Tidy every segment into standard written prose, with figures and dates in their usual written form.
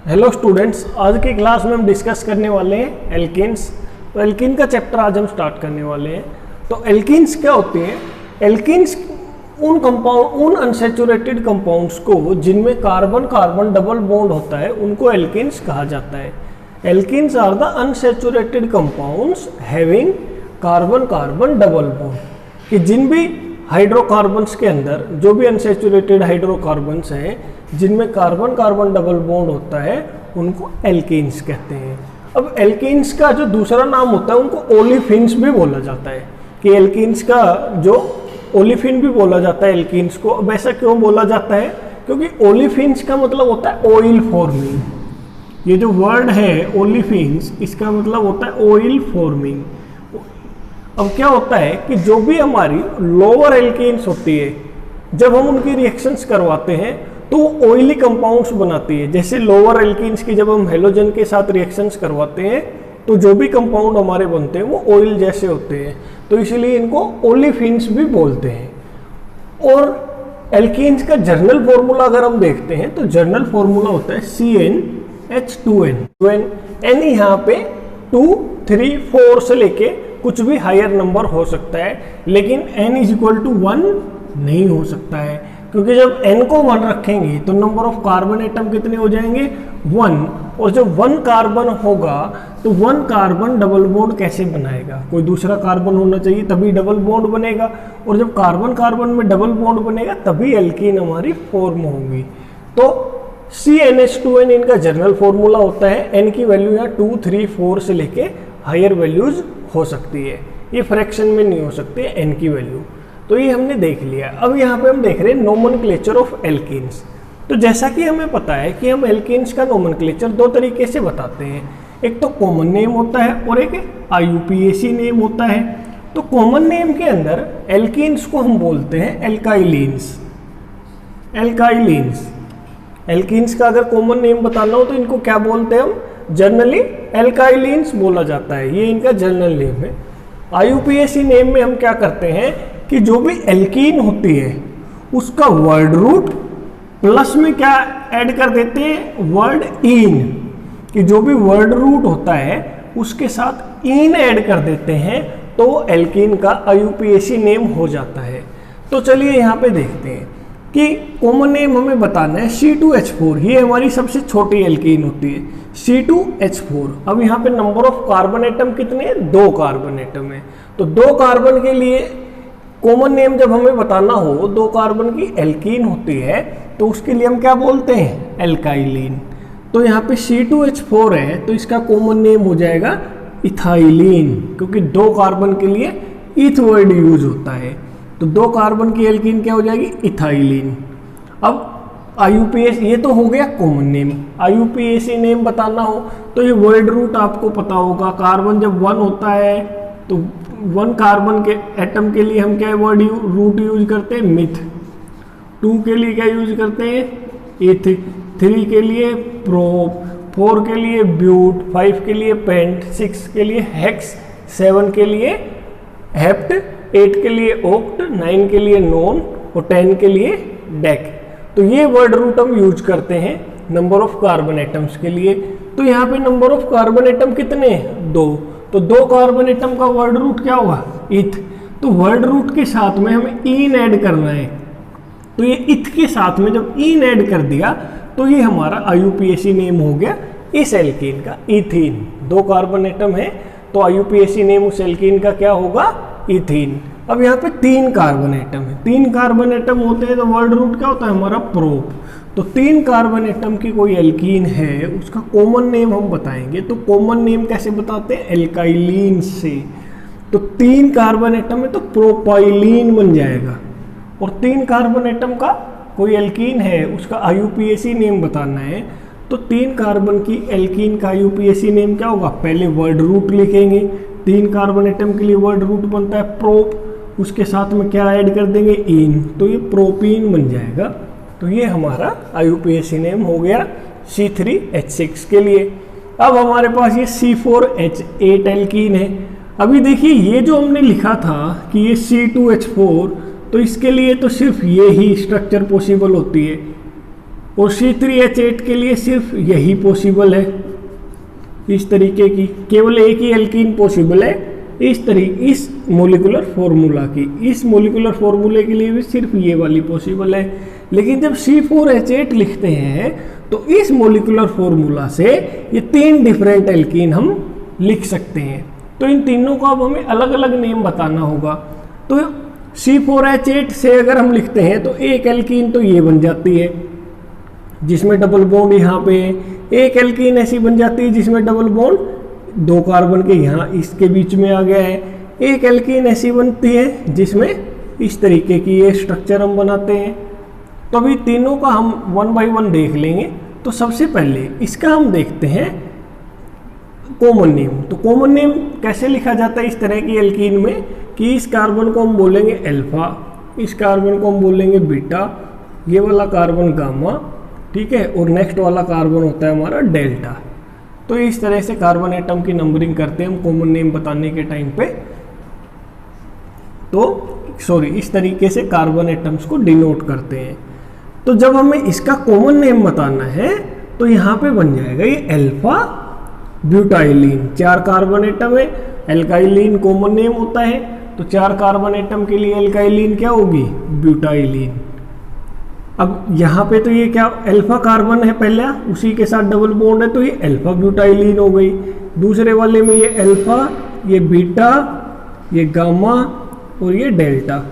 Hello students, आज की class में हम डिस्कस करने वाले हैं एल्केन्स। तो एल्कीन का चैप्टर आज हम स्टार्ट करने वाले हैं। तो एल्कीन्स क्या होती हैं? एल्कीन्स उन अनसैचुरेटेड कंपाउंड्स को जिनमें कार्बन कार्बन डबल बॉन्ड होता है उनको एल्कीन्स कहा जाता है। Alkenes are the unsaturated compounds having carbon carbon double bond, कि जिन भी हाइड्रोकार्बन्स के अंदर जो भी अनसैचुरेटेड हाइड्रोकार्बन्स हैं जिनमें कार्बन कार्बन डबल बॉन्ड होता है उनको एल्कीन्स कहते हैं। अब एल्कीन्स का जो दूसरा नाम होता है उनको ओलिफिन्स भी बोला जाता है, कि एल्कीन्स का जो ओलिफिन भी बोला जाता है एल्कीन्स को। अब ऐसा क्यों बोला जाता है? क्योंकि ओलिफिन्स का मतलब होता है ऑयल फॉर्मिंग। ये जो वर्ड है ओलिफिन्स, इसका मतलब होता है ऑयल फॉर्मिंग। अब क्या होता है कि जो भी हमारी लोअर एल्कीन्स होती है, जब हम उनकी रिएक्शंस करवाते हैं तो ऑयली कंपाउंड्स बनाती है। जैसे लोअर एल्कीन्स की जब हम हेलोजन के साथ रिएक्शंस करवाते हैं तो जो भी कंपाउंड हमारे बनते हैं वो ऑयल जैसे होते हैं, तो इसलिए इनको ओलिफिन्स भी बोलते हैं। और एल्कीन्स का जर्नल फॉर्मूला अगर हम देखते हैं तो जर्नल फॉर्मूला होता है CnH2n। N यहाँ पे 2, 3, 4 से लेके कुछ भी हायर नंबर हो सकता है, लेकिन n = 1 नहीं हो सकता है, क्योंकि जब n को 1 रखेंगे तो नंबर ऑफ कार्बन एटम कितने हो जाएंगे? 1। और जब 1 कार्बन होगा तो 1 कार्बन डबल बॉन्ड कैसे बनाएगा? कोई दूसरा कार्बन होना चाहिए तभी डबल बॉन्ड बनेगा, और जब कार्बन कार्बन में डबल बॉन्ड बनेगा तभी एल्कीन हमारी फॉर्म होगी। तो CnH2n इनका जर्नल फॉर्मूला होता है। n की वैल्यू यहाँ 2, 3, 4 से लेके हायर वैल्यूज हो सकती है, ये फ्रैक्शन में नहीं हो सकती है n की वैल्यू। तो ये हमने देख लिया। अब यहाँ पे हम देख रहे हैं नोमेनक्लेचर ऑफ एल्कीन्स। तो जैसा कि हमें पता है कि हम एल्कीन्स का नोमेनक्लेचर 2 तरीके से बताते हैं, एक तो कॉमन नेम होता है और एक IUPAC नेम होता है। तो कॉमन नेम के अंदर एल्कीन्स को हम बोलते हैं एल्काइलिन्स। एल्काइलिन्स एल्कीन्स का अगर कॉमन नेम बताना हो तो इनको क्या बोलते हैं हम? जनरली एल्काइलिन्स बोला जाता है, ये इनका जनरल नेम है। IUPAC नेम में हम क्या करते हैं कि जो भी एल्कीन होती है उसका वर्ड रूट प्लस में क्या ऐड कर देते हैं? वर्ड इन, कि जो भी वर्ड रूट होता है उसके साथ इन ऐड कर देते हैं तो एल्कीन का IUPAC नेम हो जाता है। तो चलिए यहाँ पे देखते हैं कि कॉमन नेम हमें बताना है C2H4। ये हमारी सबसे छोटी एल्कीन होती है, C2H4। अब यहाँ पे नंबर ऑफ कार्बन एटम कितने हैं? 2 कार्बन एटम है। तो 2 कार्बन के लिए कॉमन नेम जब हमें बताना हो, 2 कार्बन की एल्कीन होती है तो उसके लिए हम क्या बोलते हैं? एल्काइलिन। तो यहाँ पे C2H4 है तो इसका कॉमन नेम हो जाएगा इथाइलिन, क्योंकि 2 कार्बन के लिए इथ वर्ड यूज होता है। तो 2 कार्बन की एल्कीन क्या हो जाएगी? इथाइलिन। अब IUPAC ये तो हो गया कॉमन नेम। IUPAC नेम बताना हो तो ये वर्ड रूट आपको पता होगा। कार्बन जब 1 होता है तो 1 कार्बन के एटम के लिए हम क्या वर्ड रूट यूज करते हैं? मिथ। 2 के लिए क्या यूज करते हैं? इथ। 3 के लिए प्रोप, 4 के लिए ब्यूट, 5 के लिए पेंट, 6 के लिए हेक्स, 7 के लिए हेप्ट, 8 के लिए ओक्ट, 9 के लिए नॉन और 10 के लिए डेक। तो ये वर्ड रूट हम यूज करते हैं नंबर ऑफ कार्बन एटम्स के लिए। तो यहाँ पे नंबर ऑफ कार्बन एटम कितने हैं? 2। तो 2 कार्बन एटम का वर्ड रूट क्या होगा? इथ। तो वर्ड रूट के साथ में हमें इन ऐड करना है, तो ये इथ के साथ में जब इन ऐड कर दिया तो ये हमारा IUPAC नेम हो गया इस एल्कीन का, इथीन। 2 कार्बन एटम है तो IUPAC नेम उस एल्कीन का क्या होगा? इथीन। अब यहाँ पे 3 कार्बन एटम है। 3 कार्बन एटम होते हैं तो वर्ड रूट क्या होता है हमारा? प्रोप। तो 3 कार्बन एटम की कोई एल्कीन है उसका कॉमन नेम हम बताएंगे। तो कॉमन नेम कैसे बताते हैं? एल्काइलिन से। तो 3 कार्बन एटम है तो प्रोपाइलिन बन जाएगा। और 3 कार्बन एटम का कोई एल्कीन है उसका IUPAC नेम बताना है, तो 3 कार्बन की एल्कीन का IUPAC नेम क्या होगा? पहले वर्ड रूट लिखेंगे। 3 कार्बन एटम के लिए वर्ड रूट बनता है प्रोप, उसके साथ में क्या ऐड कर देंगे? इन, तो ये प्रोपीन बन जाएगा। तो ये हमारा IUPAC नेम हो गया C3H6 के लिए। अब हमारे पास ये C4H8 एल्कीन है। अभी देखिए ये जो हमने लिखा था कि ये C2H4, तो इसके लिए तो सिर्फ ये ही स्ट्रक्चर पॉसिबल होती है। और C3H8 के लिए सिर्फ यही पॉसिबल है, इस तरीके की केवल एक ही एल्कीन पॉसिबल है इस मोलिकुलर फॉर्मूला की, इस मोलिकुलर फॉर्मूले के लिए भी सिर्फ ये वाली पॉसिबल है। लेकिन जब C4H8 लिखते हैं तो इस मोलिकुलर फॉर्मूला से ये 3 डिफरेंट एल्कीन हम लिख सकते हैं। तो इन तीनों को अब हमें अलग अलग नेम बताना होगा। तो C4H8 से अगर हम लिखते हैं तो एक एल्कीन तो ये बन जाती है जिसमें डबल बॉन्ड यहाँ पे है, एक एल्कीन ऐसी बन जाती है जिसमें डबल बॉन्ड 2 कार्बन के यहाँ इसके बीच में आ गया है, एक एल्कीन ऐसी बनती है जिसमें इस तरीके की ये स्ट्रक्चर हम बनाते हैं। तो अभी तीनों का हम 1 बाय 1 देख लेंगे। तो सबसे पहले इसका हम देखते हैं कॉमन नेम। तो कॉमन नेम कैसे लिखा जाता है इस तरह की एल्कीन में कि इस कार्बन को हम बोलेंगे अल्फा, इस कार्बन को हम बोलेंगे बीटा, ये वाला कार्बन गामा, ठीक है, और नेक्स्ट वाला कार्बन होता है हमारा डेल्टा। तो इस तरह से कार्बन एटम की नंबरिंग करते हैं हम कॉमन नेम बताने के टाइम पे। तो इस तरीके से कार्बन एटम्स को डिनोट करते हैं। तो जब हमें इसका कॉमन नेम बताना है तो यहाँ पे बन जाएगा ये अल्फा ब्यूटाइलिन, 4 कार्बन एटम है, एल्काइलिन कॉमन नेम होता है, तो 4 कार्बन एटम के लिए एल्काइलिन क्या होगी, ब्यूटाइलिन। अब यहाँ पे तो ये क्या अल्फा कार्बन है पहला, उसी के साथ डबल बॉन्ड है, तो ये अल्फा ब्यूटाइलिन हो गई। दूसरे वाले में ये अल्फा, ये बीटा, ये गामा और ये डेल्टा।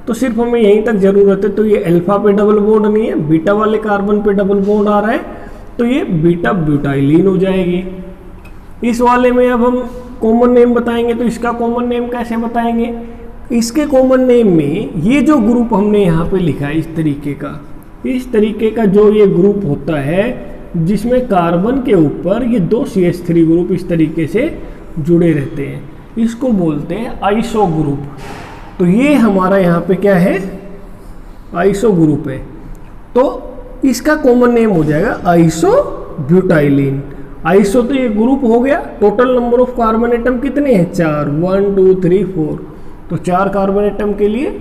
तो सिर्फ हमें यहीं तक जरूरत है। तो ये अल्फा पे डबल बॉन्ड नहीं है, बीटा वाले कार्बन पे डबल बॉन्ड आ रहा है, तो ये बीटा ब्यूटाइलिन हो जाएगी। इस वाले में अब हम कॉमन नेम बताएंगे। तो इसका कॉमन नेम कैसे बताएंगे, इसके कॉमन नेम में ये जो ग्रुप हमने यहाँ पे लिखा है इस तरीके का जो ये ग्रुप होता है जिसमें कार्बन के ऊपर ये 2 CH3 ग्रुप इस तरीके से जुड़े रहते हैं, इसको बोलते हैं आइसो ग्रुप। तो ये हमारा यहाँ पे क्या है, आइसो ग्रुप है। तो इसका कॉमन नेम हो जाएगा आइसो ब्यूटाइलिन। आइसो तो ये ग्रुप हो गया। Total number of carbon atom कितने हैं, 4, 1 2 3 4। तो 4 कार्बन एटम के लिए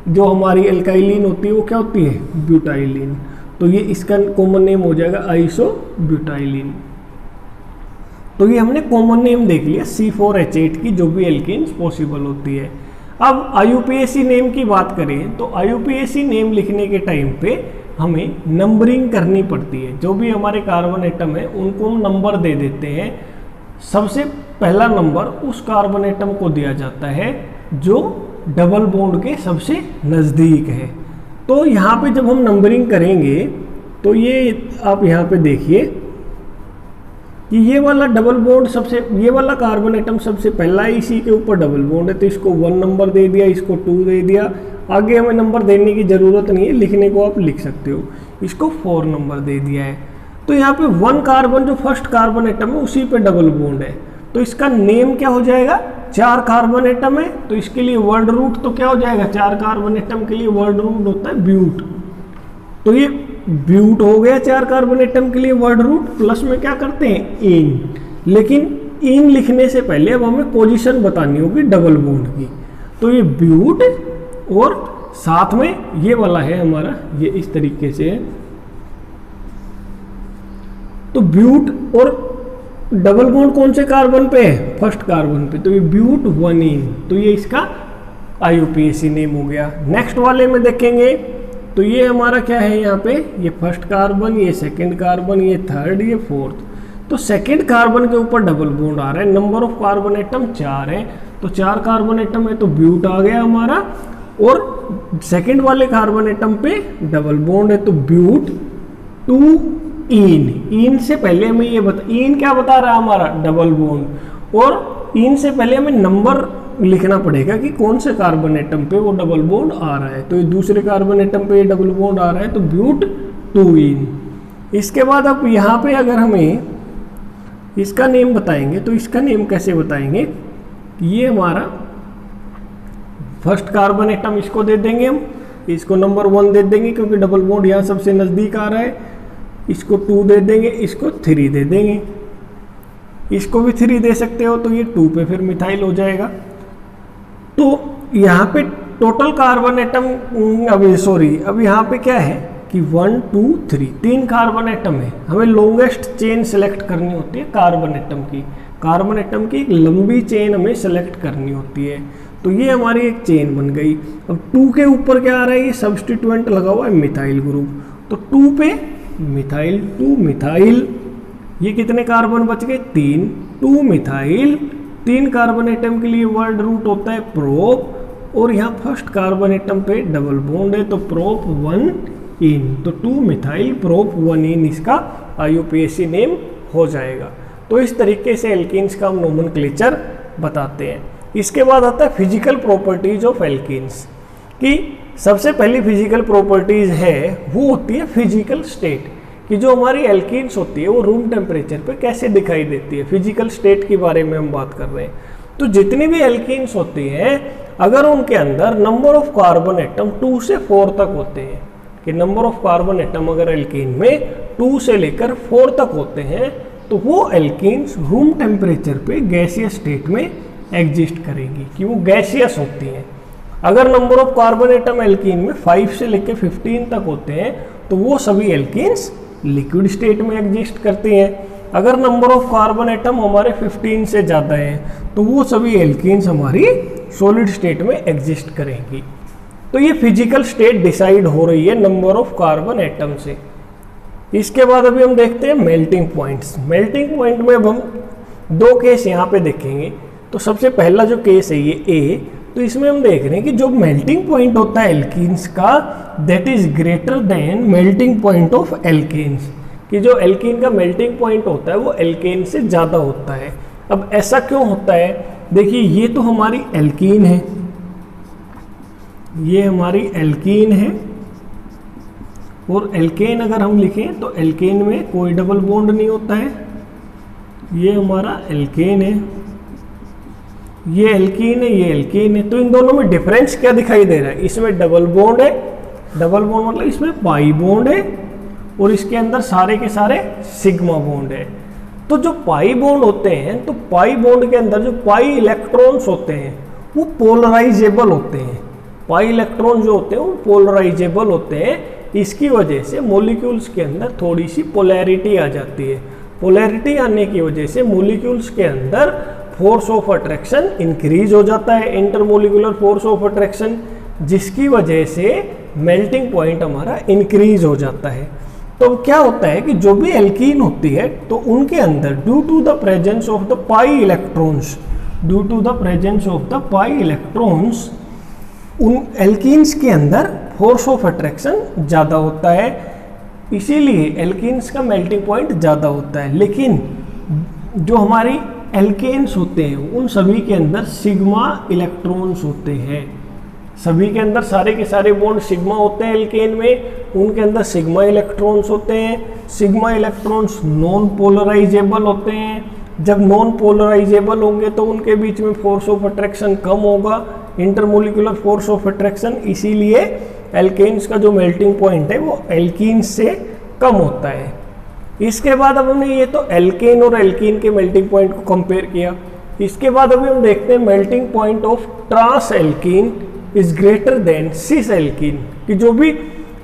जो हमारी एल्काइलिन होती है वो क्या होती है, ब्यूटाइलिन। तो ये इसका कॉमन नेम हो जाएगा आइसो ब्यूटाइलिन। तो ये हमने कॉमन नेम देख लिया C4H8 की जो भी एल्कीन्स पॉसिबल होती है। अब IUPAC नेम की बात करें तो IUPAC नेम लिखने के टाइम पे हमें नंबरिंग करनी पड़ती है। जो भी हमारे कार्बन एटम है उनको हम नंबर दे देते हैं। सबसे पहला नंबर उस कार्बन एटम को दिया जाता है जो डबल बॉन्ड के सबसे नज़दीक है। तो यहाँ पे जब हम नंबरिंग करेंगे तो ये आप यहाँ पे देखिए कि ये वाला डबल बॉन्ड ये वाला कार्बन एटम सबसे पहला है, इसी के ऊपर डबल बॉन्ड है, तो इसको 1 नंबर दे दिया, इसको 2 दे दिया। आगे हमें नंबर देने की ज़रूरत नहीं है, लिखने को आप लिख सकते हो। इसको 4 नंबर दे दिया है। तो यहाँ पे 1 कार्बन जो फर्स्ट कार्बन एटम है उसी पे डबल बॉन्ड है, तो इसका नेम क्या हो जाएगा, 4 कार्बन एटम है तो इसके लिए वर्ड रूट तो क्या हो जाएगा, 4 कार्बन एटम के लिए वर्ड रूट होता है ब्यूट। तो ये ब्यूट हो गया 4 कार्बन एटम के लिए वर्ड रूट। प्लस में क्या करते हैं, इन। लेकिन इन लिखने से पहले अब हमें पोजीशन बतानी होगी डबल बॉन्ड की। तो ये ब्यूट और साथ में ये वाला है हमारा, ये इस तरीके से है। तो ब्यूट और डबल बॉन्ड कौन से कार्बन पे है, फर्स्ट कार्बन पे, तो ये ब्यूट 1 इन। तो ये इसका IUPAC नेम हो गया। नेक्स्ट वाले में देखेंगे तो ये हमारा क्या है, यहाँ पे ये फर्स्ट कार्बन, ये सेकंड कार्बन, ये थर्ड, ये फोर्थ। तो सेकंड कार्बन के ऊपर डबल बॉन्ड आ रहा है। नंबर ऑफ कार्बन एटम 4 है, तो 4 कार्बन एटम है तो ब्यूट आ गया हमारा। और सेकंड वाले कार्बन एटम पे डबल बॉन्ड है तो ब्यूट 2 इन। इन से पहले हमें ये इन क्या बता रहा है हमारा, डबल बॉन्ड। और इन से पहले हमें नंबर लिखना पड़ेगा कि कौन से कार्बन एटम पे वो डबल बॉन्ड आ रहा है। तो ये दूसरे कार्बन एटम पे ये डबल बॉन्ड आ रहा है तो ब्यूट 2 इन। इसके बाद अब यहाँ पे अगर हमें इसका नेम बताएंगे तो इसका नेम कैसे बताएंगे, ये हमारा फर्स्ट कार्बन एटम, इसको दे देंगे हम, इसको नंबर 1 दे देंगे क्योंकि डबल बॉन्ड यहाँ सबसे नज़दीक आ रहा है। इसको 2 दे देंगे, इसको 3 दे देंगे, इसको भी 3 दे सकते हो, तो ये 2 पे फिर मिथाइल हो जाएगा। तो यहाँ पे टोटल कार्बन एटम अब यहाँ पे क्या है कि 1 2 3 3 कार्बन एटम है, हमें लॉन्गेस्ट चेन सेलेक्ट करनी होती है कार्बन एटम की एक लंबी चेन हमें सेलेक्ट करनी होती है। तो ये हमारी एक चेन बन गई। अब 2 के ऊपर क्या आ रहा है, ये सब्स्टिट्यूएंट लगा हुआ है मिथाइल ग्रुप, तो 2 पे मिथाइल, 2 मिथाइल, ये कितने कार्बन बच गए 3, 2 मिथाइल, 3 कार्बन एटम के लिए वर्ड रूट होता है प्रोप, और यहाँ फर्स्ट कार्बन एटम पे डबल बॉन्ड है तो प्रोप 1 इन, तो 2 मिथाइल प्रोप 1 इन इसका IUPAC नेम हो जाएगा। तो इस तरीके से एल्कीन्स का हम नोमेनक्लेचर बताते हैं। इसके बाद आता है फिजिकल प्रॉपर्टीज ऑफ एल्कीन्स, कि सबसे पहली फिजिकल प्रॉपर्टीज है वो होती है फिजिकल स्टेट, कि जो हमारी एल्कीन्स होती है वो रूम टेम्परेचर पे कैसे दिखाई देती है। फिजिकल स्टेट के बारे में हम बात कर रहे हैं। तो जितनी भी एल्कीन्स होती हैं, अगर उनके अंदर नंबर ऑफ कार्बन एटम 2 से 4 तक होते हैं, कि नंबर ऑफ कार्बन एटम अगर एल्कीन में 2 से लेकर 4 तक होते हैं, तो वो एल्कीन्स रूम टेम्परेचर पे गैसियस स्टेट में एग्जिस्ट करेंगी, कि वो गैसियस होती हैं। अगर number of carbon atom alkene में 5 से लेकर 15 तक होते हैं, तो वो सभी एल्कीन्स लिक्विड स्टेट में एग्जिस्ट करती हैं। अगर नंबर ऑफ कार्बन एटम हमारे 15 से ज़्यादा हैं, तो वो सभी एल्कीन्स हमारी सॉलिड स्टेट में एग्जिस्ट करेंगी। तो ये फिजिकल स्टेट डिसाइड हो रही है नंबर ऑफ कार्बन एटम से। इसके बाद अभी हम देखते हैं मेल्टिंग पॉइंट्स। मेल्टिंग पॉइंट में अब हम 2 केस यहाँ पे देखेंगे। तो सबसे पहला जो केस है ये ए, तो इसमें हम देख रहे हैं कि जो मेल्टिंग पॉइंट होता है एल्कीन्स का, that is greater then melting point of alkenes, कि जो एल्कीन का मेल्टिंग पॉइंट होता है वो एल्केन से ज़्यादा होता है। अब ऐसा क्यों होता है, देखिए ये तो हमारी एल्कीन है, ये हमारी एल्कीन है, और एल्केन अगर हम लिखें तो एल्केन में कोई डबल बॉन्ड नहीं होता है। ये हमारा एल्केन है, ये एल्कीन है, ये एल्कीन है। तो इन दोनों में डिफरेंस क्या दिखाई दे रहा है, इसमें डबल बॉन्ड है, डबल बॉन्ड मतलब इसमें पाई बॉन्ड है, और इसके अंदर सारे के सारे सिग्मा बॉन्ड है। तो जो पाई बॉन्ड होते हैं, तो पाई बॉन्ड के अंदर जो पाई इलेक्ट्रॉन्स होते हैं वो पोलराइजेबल होते हैं। पाई इलेक्ट्रॉन जो होते हैं वो पोलराइजेबल होते हैं। इसकी वजह से मॉलिक्यूल्स के अंदर थोड़ी सी पोलैरिटी आ जाती है। पोलैरिटी आने की वजह से मॉलिक्यूल्स के अंदर फोर्स ऑफ अट्रैक्शन इंक्रीज हो जाता है, इंटरमोलिकुलर फोर्स ऑफ अट्रैक्शन, जिसकी वजह से मेल्टिंग पॉइंट हमारा इंक्रीज हो जाता है। तो क्या होता है कि जो भी एल्कीन होती है तो उनके अंदर due to the presence of the pi electrons, due to the presence of the pi electrons, उन एल्कीन्स के अंदर फोर्स ऑफ अट्रैक्शन ज़्यादा होता है, इसीलिए एल्कीन्स का मेल्टिंग पॉइंट ज़्यादा होता है। लेकिन जो हमारी एल्केन्स होते हैं उन सभी के अंदर सिग्मा इलेक्ट्रॉन्स होते हैं। सभी के अंदर सारे के सारे बॉन्ड सिग्मा होते हैं एल्केन में, उनके अंदर सिग्मा इलेक्ट्रॉन्स होते हैं। सिग्मा इलेक्ट्रॉन्स नॉन पोलराइजेबल होते हैं। जब नॉन पोलराइजेबल होंगे तो उनके बीच में फोर्स ऑफ अट्रैक्शन कम होगा, इंटरमोलिकुलर फोर्स ऑफ अट्रैक्शन, इसीलिए एल्केन्स का जो मेल्टिंग पॉइंट है वो एल्कीन्स से कम होता है। इसके बाद अब हमने ये तो एल्केन और एल्कीन के मेल्टिंग पॉइंट को कंपेयर किया। इसके बाद अभी हम देखते हैं melting point of trans alkene is greater than cis alkene, कि जो भी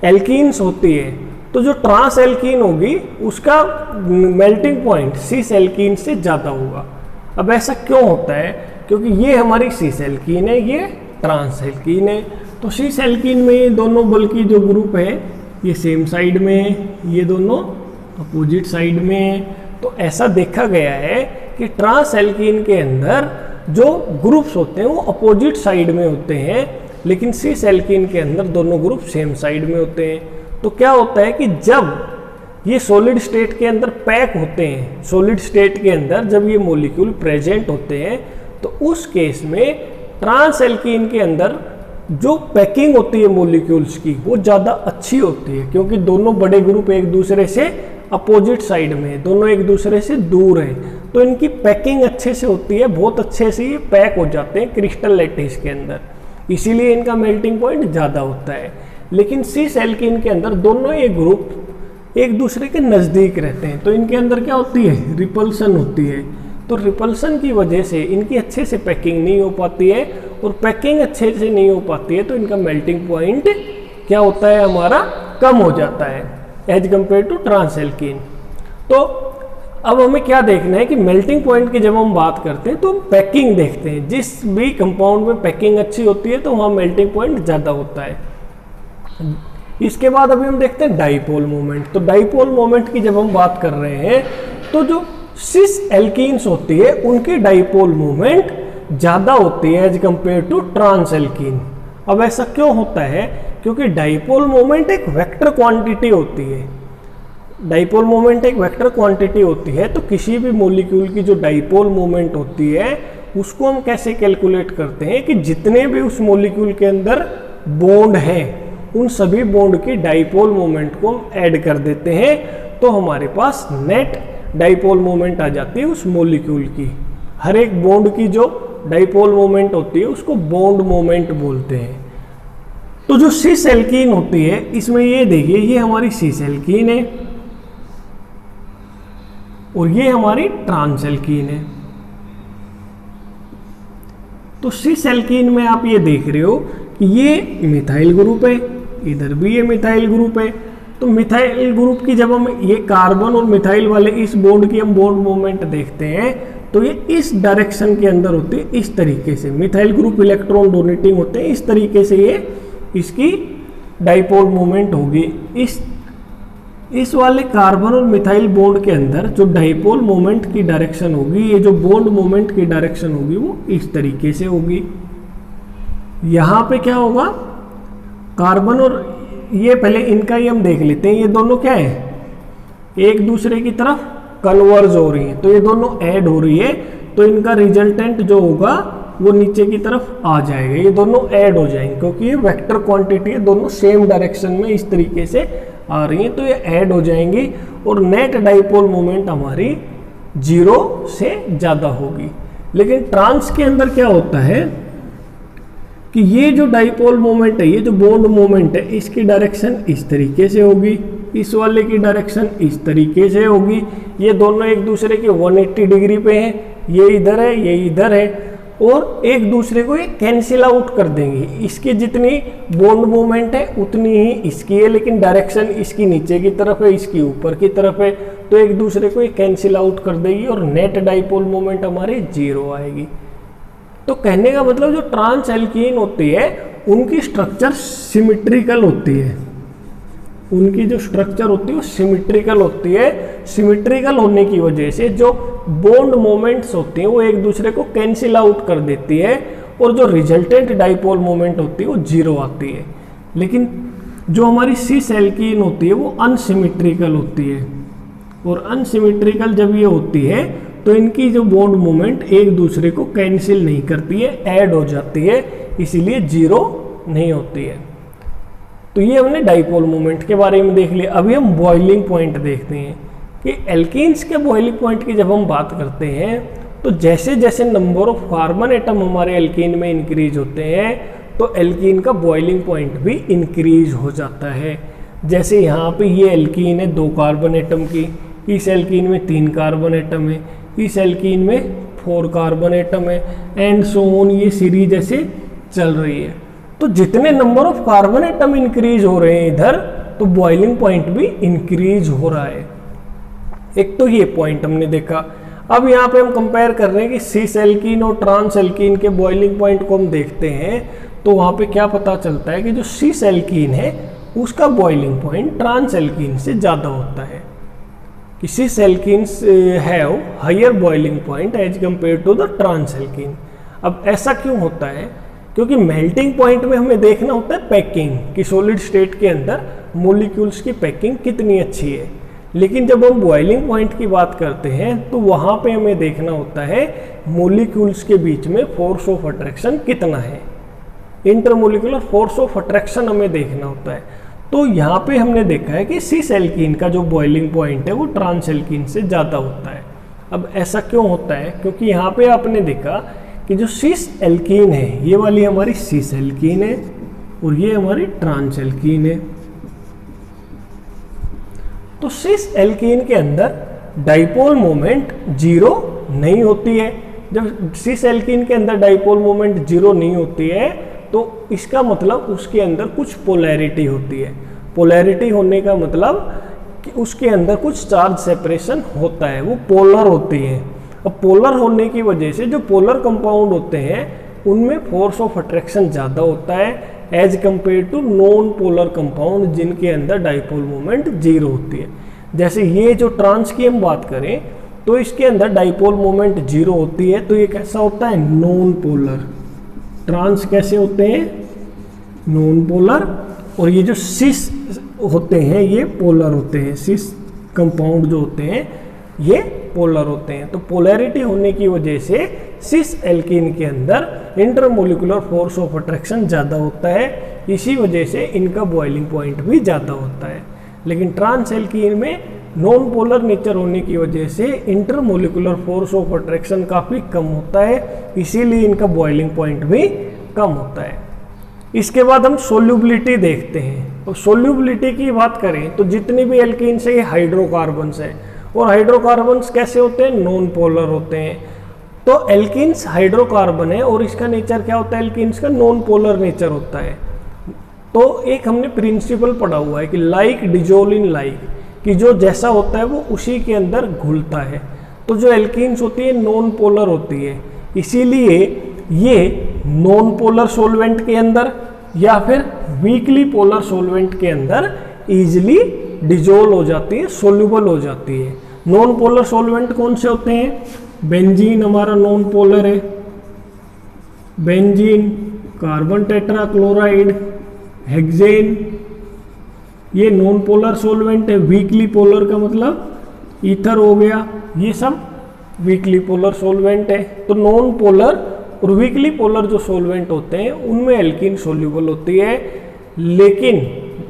एल्कीन्स होती है तो जो ट्रांस एल्कीन होगी उसका मेल्टिंग पॉइंट सिस एल्कीन से ज़्यादा होगा। अब ऐसा क्यों होता है, क्योंकि ये हमारी सिस एल्कीन है, ये ट्रांस एल्कीन है। तो सिस एल्कीन में ये दोनों बल्कि जो ग्रुप है ये सेम साइड में, ये दोनों अपोजिट साइड में। तो ऐसा देखा गया है कि ट्रांस एल्कीन के अंदर जो ग्रुप्स होते हैं वो अपोजिट साइड में होते हैं, लेकिन सिस एल्कीन के अंदर दोनों ग्रुप सेम साइड में होते हैं। तो क्या होता है कि जब ये सॉलिड स्टेट के अंदर पैक होते हैं, सॉलिड स्टेट के अंदर जब ये मॉलिक्यूल प्रेजेंट होते हैं, तो उस केस में ट्रांस एल्कीन के अंदर जो पैकिंग होती है मॉलिक्यूल्स की वो ज़्यादा अच्छी होती है, क्योंकि दोनों बड़े ग्रुप एक दूसरे से अपोजिट साइड में, दोनों एक दूसरे से दूर हैं, तो इनकी पैकिंग अच्छे से होती है, बहुत अच्छे से ये पैक हो जाते हैं क्रिस्टल लैटिस के अंदर, इसीलिए इनका मेल्टिंग पॉइंट ज़्यादा होता है। लेकिन सिस एल्कीन के अंदर दोनों ये ग्रुप एक दूसरे के नज़दीक रहते हैं, तो इनके अंदर क्या होती है, रिपल्सन होती है। तो रिपल्सन की वजह से इनकी अच्छे से पैकिंग नहीं हो पाती है, और पैकिंग अच्छे से नहीं हो पाती है तो इनका मेल्टिंग पॉइंट क्या होता है, हमारा कम हो जाता है as compare to trans alkene. तो अब हमें क्या देखना है कि मेल्टिंग पॉइंट की जब हम बात करते हैं तो हम पैकिंग देखते हैं। जिस भी कंपाउंड में पैकिंग अच्छी होती है तो वहाँ मेल्टिंग पॉइंट ज़्यादा होता है। इसके बाद अभी हम देखते हैं डाइपोल मोमेंट। तो डाइपोल मोमेंट की जब हम बात कर रहे हैं तो जो सिस एल्कीन्स होती है उनकी डाइपोल मोमेंट ज़्यादा होती है as compare to trans alkene. अब ऐसा क्यों होता है? क्योंकि डाइपोल मोमेंट एक वेक्टर क्वांटिटी होती है। डाइपोल मोमेंट एक वेक्टर क्वांटिटी होती है, तो किसी भी मॉलिक्यूल की जो डाइपोल मोमेंट होती है उसको हम कैसे कैलकुलेट करते हैं कि जितने भी उस मॉलिक्यूल के अंदर बॉन्ड हैं उन सभी बॉन्ड की डाइपोल मोमेंट को हम ऐड कर देते हैं, तो हमारे पास नेट डाइपोल मोमेंट आ जाती है उस मॉलिक्यूल की। हर एक बॉन्ड की जो डाइपोल मोमेंट होती है उसको बॉन्ड मोमेंट बोलते हैं। तो जो सिस एल्कीन होती है इसमें ये देखिए, ये हमारी सिस एल्कीन है और ये हमारी ट्रांस एल्कीन है। तो सिस एल्कीन में आप ये देख रहे हो कि ये मिथाइल ग्रुप है, इधर भी ये मिथाइल ग्रुप है। तो मिथाइल ग्रुप की जब हम ये कार्बन और मिथाइल वाले इस बॉन्ड की हम बॉन्ड मोमेंट देखते हैं तो ये इस डायरेक्शन के अंदर होती है, इस तरीके से। मिथाइल ग्रुप इलेक्ट्रॉन डोनेटिंग होते हैं, इस तरीके से ये इसकी डाइपोल मोमेंट होगी। इस वाले कार्बन और मिथाइल बॉन्ड के अंदर जो डाइपोल मोमेंट की डायरेक्शन होगी, ये जो बॉन्ड मोमेंट की डायरेक्शन होगी वो इस तरीके से होगी। यहाँ पे क्या होगा, कार्बन और ये पहले इनका ही हम देख लेते हैं। ये दोनों क्या है, एक दूसरे की तरफ कन्वर्ज हो रही है, तो ये दोनों ऐड हो रही है, तो इनका रिजल्टेंट जो होगा वो नीचे की तरफ आ जाएगा। ये दोनों ऐड हो जाएंगे क्योंकि ये वेक्टर क्वांटिटी है, दोनों सेम डायरेक्शन में इस तरीके से आ रही हैं, तो ये ऐड हो जाएंगी और नेट डाइपोल मोमेंट हमारी 0 से ज़्यादा होगी। लेकिन ट्रांस के अंदर क्या होता है कि ये जो डाइपोल मोमेंट है, ये जो बॉन्ड मोमेंट है, इसकी डायरेक्शन इस तरीके से होगी, इस वाले की डायरेक्शन इस तरीके से होगी। ये दोनों एक दूसरे के 180 डिग्री पे हैं, ये इधर है, ये इधर है, और एक दूसरे को ये कैंसिल आउट कर देंगे। इसकी जितनी बॉन्ड मोमेंट है उतनी ही इसकी है, लेकिन डायरेक्शन इसकी नीचे की तरफ है, इसकी ऊपर की तरफ है, तो एक दूसरे को ये कैंसिल आउट कर देगी और नेट डाइपोल मोमेंट हमारी 0 आएगी। तो कहने का मतलब जो ट्रांस एल्कीन होती है उनकी स्ट्रक्चर सिमिट्रिकल होती है, उनकी जो स्ट्रक्चर होती है वो सिमिट्रिकल होती है। सिमिट्रिकल होने की वजह से जो बॉन्ड मोमेंट्स होती हैं वो एक दूसरे को कैंसिल आउट कर देती है और जो रिजल्टेंट डाइपोल मोमेंट होती है वो 0 आती है। लेकिन जो हमारी सिस एल्कीन होती है वो अनसिमिट्रिकल होती है, और अनसिमिट्रिकल जब ये होती है तो इनकी जो बॉन्ड मोमेंट एक दूसरे को कैंसिल नहीं करती है, ऐड हो जाती है, इसीलिए 0 नहीं होती है। तो ये हमने डाइपोल मोमेंट के बारे में देख लिया। अभी हम बॉइलिंग पॉइंट देखते हैं कि एल्कीन्स के बॉइलिंग पॉइंट की जब हम बात करते हैं तो जैसे जैसे नंबर ऑफ कार्बन एटम हमारे एल्कीन में इंक्रीज होते हैं तो एल्कीन का बॉइलिंग पॉइंट भी इंक्रीज हो जाता है। जैसे यहाँ पे ये एल्कीन है 2 कार्बन एटम की, इस एल्कीन में 3 कार्बन एटम है, इस एल्कीन में 4 कार्बन एटम है, एंड सो ऑन, ये सीरीज ऐसे चल रही है। तो जितने number of carbon atom increase हो रहे हैं इधर, तो बॉइलिंग पॉइंट भी इंक्रीज हो रहा है। एक तो ये पॉइंट हमने देखा। अब यहाँ पे हम कंपेयर कर रहे हैं कि सिस एल्कीन और ट्रांस एल्कीन के बॉइलिंग पॉइंट को हम देखते हैं, तो वहाँ पे क्या पता चलता है कि जो सिस एल्कीन है उसका बॉइलिंग पॉइंट ट्रांस एल्कीन से ज़्यादा होता है, कि cis alkenes have higher boiling point as compare to the trans alkene. अब ऐसा क्यों होता है? क्योंकि मेल्टिंग पॉइंट में हमें देखना होता है पैकिंग, कि सॉलिड स्टेट के अंदर मॉलिक्यूल्स की पैकिंग कितनी अच्छी है। लेकिन जब हम बॉइलिंग पॉइंट की बात करते हैं तो वहाँ पे हमें देखना होता है मॉलिक्यूल्स के बीच में फोर्स ऑफ अट्रैक्शन कितना है, इंटरमोलिकुलर फोर्स ऑफ अट्रैक्शन हमें देखना होता है। तो यहाँ पे हमने देखा है कि सिस एल्कीन का जो बॉइलिंग पॉइंट है वो ट्रांस एल्कीन से ज़्यादा होता है। अब ऐसा क्यों होता है? क्योंकि यहाँ पे आपने देखा कि जो सिस एल्कीन है, ये वाली हमारी सिस एल्कीन है और ये हमारी ट्रांस एल्कीन है। तो सिस एल्कीन के अंदर डाइपोल मोमेंट 0 नहीं होती है। जब सिस एल्कीन के अंदर डाइपोल मोमेंट 0 नहीं होती है तो इसका मतलब उसके अंदर कुछ पोलैरिटी होती है। पोलैरिटी होने का मतलब कि उसके अंदर कुछ चार्ज सेपरेशन होता है, वो पोलर होती है। अब पोलर होने की वजह से जो पोलर कंपाउंड होते हैं उनमें फोर्स ऑफ अट्रैक्शन ज़्यादा होता है as compare to non polar compound जिनके अंदर डाइपोल मोमेंट जीरो होती है। जैसे ये जो ट्रांस की हम बात करें तो इसके अंदर डाइपोल मोमेंट जीरो होती है, तो ये कैसा होता है, नॉन पोलर। ट्रांस कैसे होते हैं, नॉन पोलर। और ये जो सिस होते हैं ये पोलर होते हैं, सिस कंपाउंड जो होते हैं ये पोलर होते हैं। तो पोलैरिटी होने की वजह से सिस एल्कीन के अंदर इंटरमोलिकुलर फोर्स ऑफ अट्रैक्शन ज़्यादा होता है, इसी वजह से इनका बॉइलिंग पॉइंट भी ज़्यादा होता है। लेकिन ट्रांस एल्कीन में नॉन पोलर नेचर होने की वजह से इंटरमोलिकुलर फोर्स ऑफ अट्रैक्शन काफ़ी कम होता है, इसीलिए इनका बॉइलिंग पॉइंट भी कम होता है। इसके बाद हम सोल्यूबिलिटी देखते हैं। और सोल्यूबिलिटी की बात करें तो जितनी भी एल्कीन्स है ये हाइड्रोकार्बन्स हैं, और हाइड्रोकार्बन्स कैसे होते हैं, नॉन पोलर होते हैं। तो एल्कीन्स हाइड्रोकार्बन है और इसका नेचर क्या होता है, एल्कीन्स का नॉन पोलर नेचर होता है। तो एक हमने प्रिंसिपल पढ़ा हुआ है कि लाइक डिजोल्व इन लाइक, कि जो जैसा होता है वो उसी के अंदर घुलता है। तो जो एल्कीन्स होती है नॉन पोलर होती है, इसीलिए ये नॉन पोलर सॉल्वेंट के अंदर या फिर वीकली पोलर सॉल्वेंट के अंदर इजीली डिजोल्व हो जाती है, सोल्यूबल हो जाती है। नॉन पोलर सॉल्वेंट कौन से होते हैं, बेंजीन हमारा नॉन पोलर है, बेंजीन, कार्बन टेट्राक्लोराइड, हेक्सेन, ये नॉन पोलर सॉल्वेंट है। वीकली पोलर का मतलब ईथर हो गया, ये सब वीकली पोलर सॉल्वेंट है। तो नॉन पोलर और वीकली पोलर जो सॉल्वेंट होते हैं उनमें एल्कीन सोल्यूबल होती है। लेकिन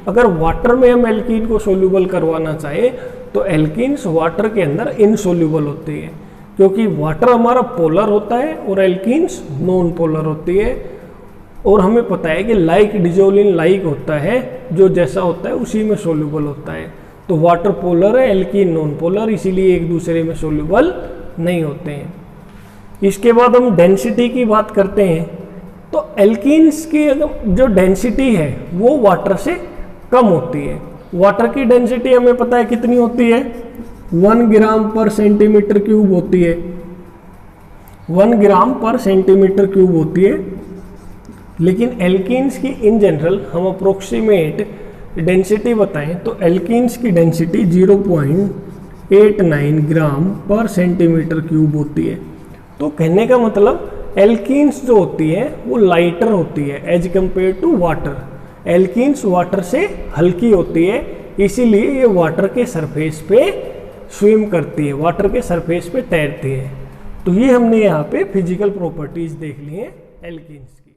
अगर वाटर में हम एल्कीन को सोल्यूबल करवाना चाहें तो एल्कीन्स वाटर के अंदर इनसोल्यूबल होती है, क्योंकि वाटर हमारा पोलर होता है और एल्कीन्स नॉन पोलर होती है। और हमें पता है कि लाइक डिजोल्व इन लाइक होता है, जो जैसा होता है उसी में सोल्यूबल होता है। तो वाटर पोलर है, एल्कीन नॉन पोलर, इसीलिए एक दूसरे में सोल्यूबल नहीं होते हैं। इसके बाद हम डेंसिटी की बात करते हैं। तो एल्कीन्स की जो डेंसिटी है वो वाटर से कम होती है। वाटर की डेंसिटी हमें पता है कितनी होती है, 1 ग्राम पर सेंटीमीटर क्यूब होती है, 1 ग्राम पर सेंटीमीटर क्यूब होती है। लेकिन एल्कीन्स की इन जनरल हम अप्रोक्सीमेट डेंसिटी बताएं तो एल्कीन्स की डेंसिटी 0.89 ग्राम पर सेंटीमीटर क्यूब होती है। तो कहने का मतलब एल्कीन्स जो होती है वो लाइटर होती है as compare to water. Alkenes water से हल्की होती है, इसीलिए ये वाटर के सरफेस पे स्विम करती है, वाटर के सरफेस पे तैरती है। तो ये हमने यहाँ पे फिजिकल प्रॉपर्टीज देख ली हैं एल्कीन्स की।